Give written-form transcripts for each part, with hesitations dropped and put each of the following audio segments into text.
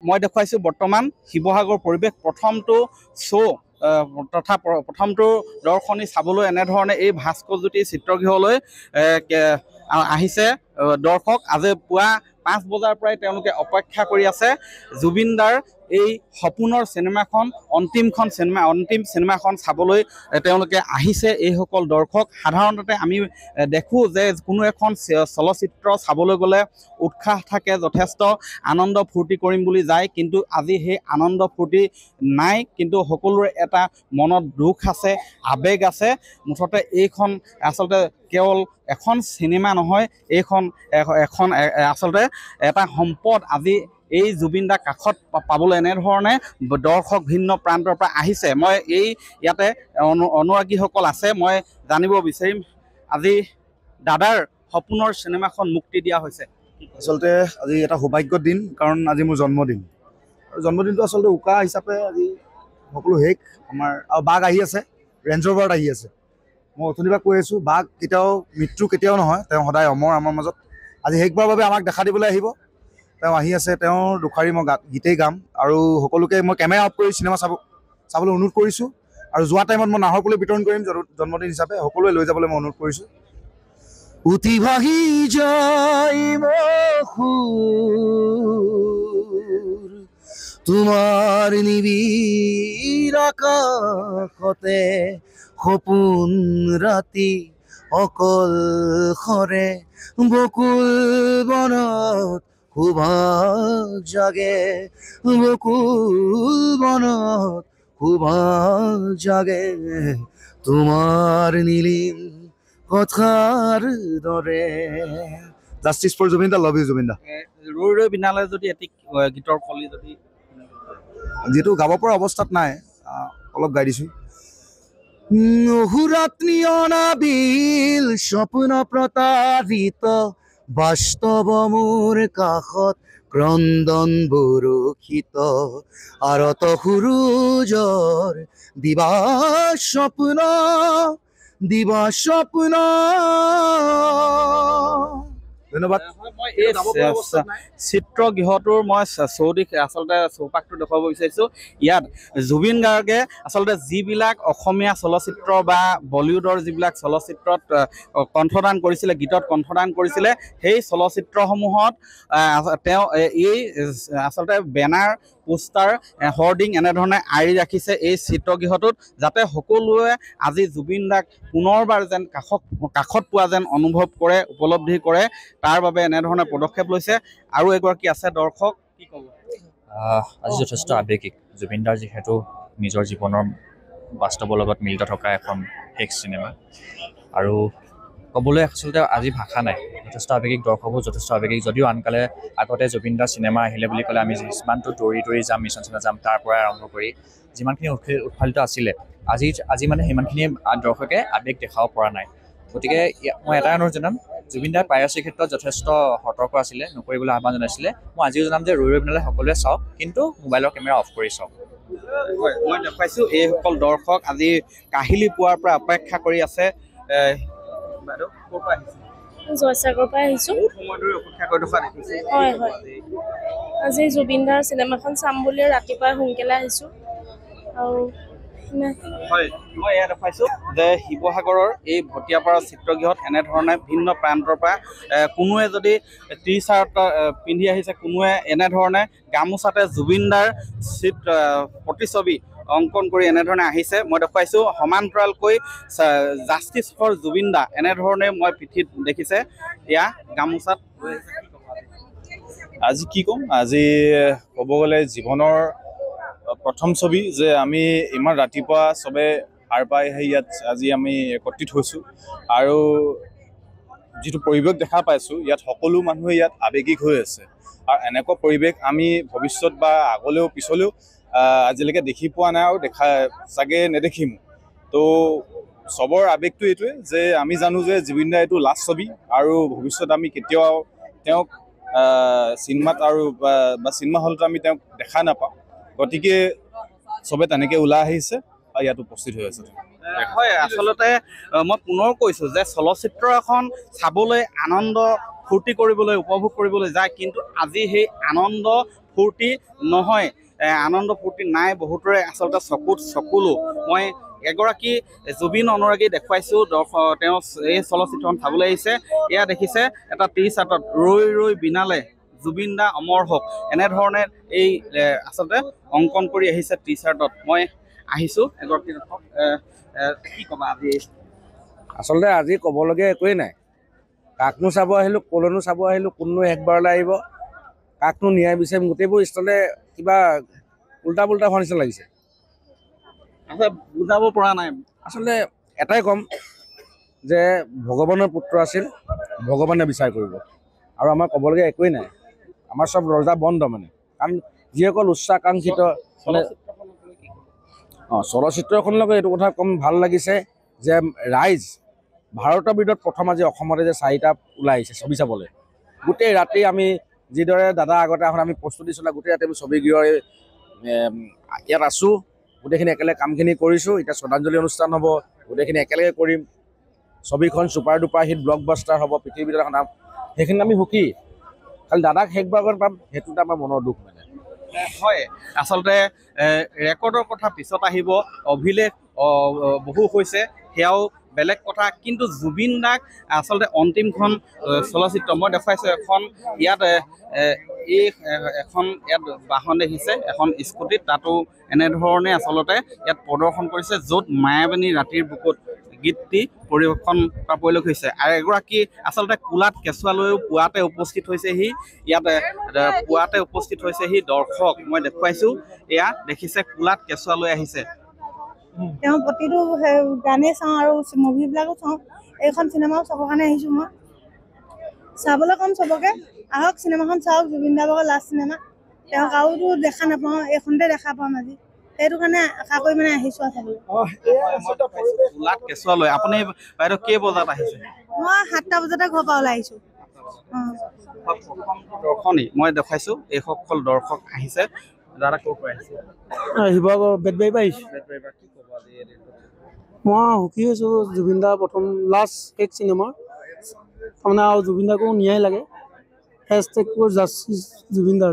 মই দেখুৱাইছোঁ বৰ্তমান শিৱসাগৰ পৰিৱেশ প্ৰথমটো শ্ব' তথা প্ৰথমটো দৰ্শনী চাবলৈ এনেধৰণে এই ভাস্কৰজ্যোতি চিত্ৰগৃহলৈ আহিছে দৰ্শক। আজি পুৱা 5 বজাৰ পৰাই তেওঁলোকে অপেক্ষা কৰি আছে জুবিন দাৰ এই সপোনৰ চিনেমাখন অন্তিম চিনেমাখন চাবলৈ তেওঁলোকে আহিছে এইসকল দৰ্শক। সাধাৰণতে আমি দেখোঁ যে কোনো এখন চলচ্চিত্ৰ চাবলৈ গ'লে উৎসাহ থাকে, যথেষ্ট আনন্দ ফূৰ্তি কৰিম বুলি যায়, কিন্তু আজি সেই আনন্দ ফূৰ্তি নাই। কিন্তু সকলোৰে এটা মনত দুখ আছে, আৱেগ আছে। মুঠতে এইখন আচলতে কেৱল এখন চিনেমা নহয়, এইখন এখন আচলতে এটা সম্পদ। আজি এই জুবিন দাৰ কাষত পাবলৈ এনেধৰণে দৰ্শক ভিন্ন প্ৰান্তৰ পৰা আহিছে। মই ইয়াতে অনুৰাগীসকল আছে, মই জানিব বিচাৰিম আজি দাদাৰ সপোনৰ চিনেমাখন মুক্তি দিয়া হৈছে। আচলতে আজি এটা সৌভাগ্যৰ দিন, কাৰণ আজি মোৰ জন্মদিন। আৰু জন্মদিনটো আচলতে উকা হিচাপে আজি সকলো শেষ আমাৰ। আৰু বাঘ আহি আছে, ৰেঞ্জ ৰ'ভাৰত আহি আছে। মই অথনিৰ পৰা কৈ আছোঁ, বাঘ কেতিয়াও মৃত্যু কেতিয়াও নহয়, তেওঁ সদায় অমৰ আমাৰ মাজত। আজি শেষবাৰৰ বাবে আমাক দেখা দিবলৈ আহিব, তেওঁ আহি আছে। তেওঁৰ দুষাৰী মই গীতেই গাম, আৰু সকলোকে মই কেমেৰা অফ কৰি চিনেমা চাবলৈ অনুৰোধ কৰিছোঁ। আৰু যোৱা টাইমত মই নাহৰফুলি বিতৰণ কৰিম জন্মদিন হিচাপে, সকলোৱে লৈ যাবলৈ মই অনুৰোধ কৰিছোঁ। উঠি ভাহি যায় তোমাৰ নিবিড় আকাশতে, সপোন ৰাতি অকল সৰে, বকুল বনত সুভাগ জাগে, বকুল বনত সুভাগ জাগে, তোমাৰ নীলিম কথাৰ দৰে। জাষ্টিছ ফৰ জুবিন দা, লাভ ইউ জুবিন দা। ৰৈ ৰৈ বিনালে যদি এটি গীতৰ কলি যদি, যিহেতু গাব পৰা অৱস্থাত নাই, অলপ গাই দিছোঁ। অহোৰাত্ৰি অনাবিল স্বপ্ন প্ৰতাৰিত, বাস্তৱ মোৰ কাষত ক্ৰন্দন বৰষিত, আৰত সুৰুজৰ দিবা স্বপ্ন, দিবা স্বপ্ন। ধন্যবাদ। চিত্ৰগৃহটোৰ মই চৌদিশ আচলতে চৌপাশটো দেখুৱাব বিচাৰিছোঁ। ইয়াত জুবিন গাৰ্গে আচলতে যিবিলাক অসমীয়া চলচ্চিত্ৰ বা বলিউডৰ যিবিলাক চলচ্চিত্ৰত কণ্ঠদান কৰিছিলে, গীতত কণ্ঠদান কৰিছিলে, সেই চলচ্চিত্ৰসমূহত তেওঁ এই আচলতে বেনাৰ, পোষ্টাৰ, হৰ্ডিং এনেধৰণে আঁৰি ৰাখিছে এই চিত্ৰগৃহটোত, যাতে সকলোৱে আজি জুবিন দাক পুনৰবাৰ যেন কাষত পোৱা যেন অনুভৱ কৰে, উপলব্ধি কৰে। তাৰ বাবে এনেধৰণে পদক্ষেপ লৈছে। আৰু এগৰাকী আছে দৰ্শক, কি ক'ব? আজি যথেষ্ট আৱেগিক। জুবিন দাৰ যিহেতু নিজৰ জীৱনৰ বাস্তৱৰ লগত মিলিত থকা এখন শেষ চিনেমা, আৰু ক'বলৈ আচলতে আজি ভাষা নাই। যথেষ্ট আৱেগিক, দৰ্শকো যথেষ্ট আৱেগিক। যদিও আনকালে আগতে জুবিন দাৰ চিনেমা আহিলে বুলি ক'লে আমি যিমানটো দৌৰি যাম, মিছন চিনেমা যাম, তাৰ পৰাই আৰম্ভ কৰি যিমানখিনি উৎফুল্লিত আছিলে, আজি মানে সিমানখিনি দৰ্শকে আৱেগ দেখাব পৰা নাই। গতিকে মই এটাই অনুৰোধ জনাম, জুবিন দাৰ পাইৰেচিৰ ক্ষেত্ৰত যথেষ্ট সতৰ্ক আছিলে, নকৰিবলৈ আহ্বান জনাইছিলে। মই আজিও জনাম যে ৰৈ ৰৈ বিনালে সকলোৱে চাওক, কিন্তু মোবাইলৰ কেমেৰা অফ কৰি চাওক। মই দেখুৱাইছোঁ এইসকল দৰ্শক আজি কাহিলী পোৱাৰ পৰা অপেক্ষা কৰি আছে। বাইদেউ ক'ৰ পৰা আহিছে? জয়সাগৰৰ পৰা আহিছোঁ। বহুত সময় ধৰি অপেক্ষা কৰি থকা দেখিছোঁ। হয়। আজি জুবিন দাৰ চিনেমাখন চাম বুলি ৰাতিপুৱাই সোনকালে আহিছোঁ। আৰু হয়, মই এয়া দেখুৱাইছোঁ যে শিৱসাগৰৰ এই ভটিয়াপাৰা চিত্ৰগৃহত এনেধৰণে ভিন্ন প্ৰান্তৰ পৰা কোনোৱে যদি টি চাৰ্ট পিন্ধি আহিছে, কোনোৱে এনেধৰণে গামোচাতে জুবিন দাৰ প্ৰতিছবি অংকন কৰি এনেধৰণে আহিছে। মই দেখুৱাইছোঁ সমান্তৰালকৈ জাষ্টিছ ফৰ জুবিন দা এনেধৰণে মই পিঠিত দেখিছে, এয়া গামোচাত। আজি কি ক'ম, আজি ক'ব গ'লে জীৱনৰ প্ৰথম ছবি যে আমি ইমান ৰাতিপুৱা চবে সাৰ পাই আহি ইয়াত আজি আমি একত্ৰিত হৈছোঁ। আৰু যিটো পৰিৱেশ দেখা পাইছোঁ, ইয়াত সকলো মানুহে ইয়াত আৱেগিক হৈ আছে। আৰু এনেকুৱা পৰিৱেশ আমি ভৱিষ্যত বা আগলৈও পিছলৈও আজিলৈকে দেখি পোৱা নাই, আৰু চাগে নেদেখিম। তো চবৰ আৱেগটো এইটোৱে যে আমি জানো যে জুবিন দা এইটো লাষ্ট ছবি, আৰু ভৱিষ্যত আমি কেতিয়াও তেওঁক চিনেমাত আৰু বা চিনেমা হলতো আমি তেওঁক দেখা নাপাওঁ। গতিকে চবে তেনেকৈ ওলাই আহিছে আৰু ইয়াত উপস্থিত হৈ আছে। হয়, আচলতে মই পুনৰ কৈছোঁ যে চলচ্চিত্ৰ এখন চাবলৈ আনন্দ ফূৰ্তি কৰিবলৈ, উপভোগ কৰিবলৈ যায়, কিন্তু আজি সেই আনন্দ ফূৰ্তি নহয়, আনন্দ ফূৰ্তি নাই বহুতৰে আচলতে চকুত চকুলো। মই এগৰাকী জুবিন অনুৰাগী দেখুৱাইছোঁ, তেওঁ এই চলচ্চিত্ৰখন চাবলৈ আহিছে। এয়া দেখিছে এটা টি-চাৰ্টত ৰৈ ৰৈ বিনালে জুবিন দা অমৰ হওক এনেধৰণে এই আচলতে অংকন কৰি আহিছে টি-চাৰ্টত। মই আহিছোঁ এগৰাকী দৰ্শক, কি ক'বা আজি? আচলতে আজি ক'বলগীয়া একোৱেই নাই। কাকনো চাব আহিলোঁ, ক'লৈনো চাব আহিলোঁ, কোননো একবাৰলৈ আহিব, কাকনো ন্যায় বিচাৰিম, গোটেইবোৰ স্থলে কিবা উল্টা পুল্টা হোৱা নিচিনা লাগিছে। আচ্ছা, বুজাব পৰা নাই। আচলতে এটাই ক'ম যে ভগৱানৰ পুত্ৰ আছিল, ভগৱানে বিচাৰ কৰিব, আৰু আমাৰ ক'বলগীয়া একোৱেই নাই। আমাৰ চব দৰ্জা বন্ধ মানে, কাৰণ যিসকল উচ্চাকাংক্ষিত মানে চলচ্চিত্ৰখনলৈকে এইটো কথা কম ভাল লাগিছে যে ৰাইজ ভাৰতৰ ভিতৰত প্ৰথম আজি অসমতে যে 4টা ওলাই আহিছে ছবি চাবলৈ। গোটেই ৰাতি আমি যিদৰে দাদা আগতে আহোঁ আমি প্ৰস্তুতি চলাই গোটেই ৰাতি আমি ছবি গৃহৰ ইয়াত আছোঁ, গোটেইখিনি একেলগে কামখিনি কৰিছোঁ। এতিয়া শ্ৰদ্ধাঞ্জলি অনুষ্ঠান হ'ব, গোটেইখিনি একেলগে কৰিম। ছবিখন ছুপাৰ ডুপাৰ হিট ব্লকবাষ্টাৰ হ'ব, পৃথিৱীৰ ভিতৰত এখন নাম, সেইখিনি আমি সুখী। খালি দাদাক শেষবাৰ পাম সেইটোতে আমাৰ মনৰ দুখ মানে। হয়, আচলতে ৰেকৰ্ডৰ কথা পিছত আহিব, অভিলেখ বহু হৈছে সেয়াও বেলেগ কথা, কিন্তু জুবিন দাক আচলতে অন্তিমখন চলচ্চিত্ৰ মই দেখুৱাইছোঁ। এখন ইয়াত এখন ইয়াত বাহন দেখিছে, এখন স্কুটিত, তাতো এনেধৰণে আচলতে ইয়াত প্ৰদৰ্শন কৰিছে, য'ত মায়াবানী ৰাতিৰ বুকুত গীতটি পৰিৱেশন কৰা পৰিলক্ষিত হৈছে। আৰু এগৰাকী আচলতে কোলাত কেঁচুৱা লৈও পুৱাতে উপস্থিত হৈছেহি, ইয়াত পুৱাতে উপস্থিত হৈছেহি দৰ্শক। মই দেখুৱাইছোঁ, এয়া দেখিছে কোলাত কেঁচুৱা লৈ আহিছে। তেওঁ প্ৰতিটো গানেই চাওঁ আৰু মুভিবিলাকো চাওঁ। এইখন চিনেমাও চাবৰ কাৰণে আহিছোঁ মই। চাবলৈ ক'ম চবকে, আহক চিনেমাখন চাওক, জুবিন দা ভাগৰ লাষ্ট চিনেমা। তেওঁক আৰুতো দেখা নাপাওঁ, এইখনতে দেখা পাম আজি, সেইটো কাৰণে আশা কৰি মানে আহিছোঁ আৰু চাবলৈ। কোলাত কেঁচুৱা লৈ আপুনি বাইদেউ কেই বজাত আহিছে? মই 7টা বজাতে ঘৰৰ পৰা ওলাই আহিছোঁ। দৰ্শনী মই দেখুৱাইছোঁ, এইসকল দৰ্শক আহিছে। দাদা ক'ৰ পৰা আহিছে? শিৱসাগৰ বেতবাৰীৰ পৰা আহিছোঁ। কি ক'ব আজি এই দিনটোত? মই সুখী হৈছোঁ, জুবিন দাৰ প্ৰথম লাষ্ট শেষ চিনেমা, তাৰমানে আৰু জুবিন দাকো ন্যায় লাগে। #জাষ্টিছ জুবিন দাৰ।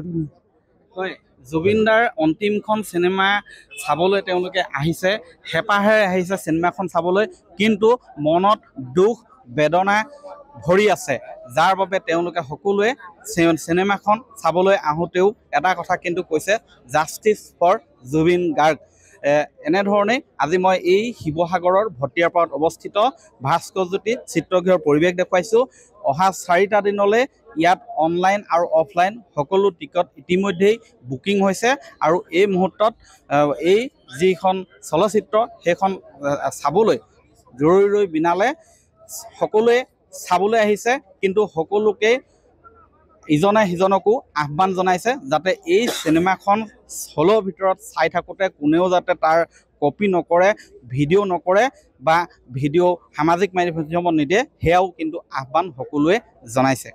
হয়, জুবিন দাৰ অন্তিমখন চিনেমা চাবলৈ তেওঁলোকে আহিছে, হেঁপাহেৰে আহিছে চিনেমাখন চাবলৈ, কিন্তু মনত দুখ বেদনা ভৰি আছে, যাৰ বাবে তেওঁলোকে সকলোৱে চিনেমাখন চাবলৈ আহোঁতেও এটা কথা কিন্তু কৈছে, জাষ্টিছ ফৰ জুবিন গাৰ্গ। এনেধৰণেই আজি মই এই শিৱসাগৰৰ ভটিয়াপাৰত অৱস্থিত ভাস্কৰজ্যোতি চিত্ৰগৃহৰ পৰিৱেশ দেখুৱাইছোঁ। অহা 4টা দিনলৈ ইয়াত অনলাইন আৰু অফলাইন সকলো টিকট ইতিমধ্যেই বুকিং হৈছে, আৰু এই মুহূৰ্তত এই যিখন চলচ্চিত্ৰ সেইখন চাবলৈ ৰৈ ৰৈ বিনালে সকলোৱে চাবলৈ আহিছে, কিন্তু সকলোকে ইজনে সিজনকো আহ্বান জনাইছে যাতে এই চিনেমাখন হলৰ ভিতৰত চাই থাকোঁতে কোনেও যাতে তাৰ কপি নকৰে, ভিডিঅ' নকৰে বা ভিডিঅ' সামাজিক মাধ্যমত নিদিয়ে, সেয়াও কিন্তু আহ্বান সকলোৱে জনাইছে।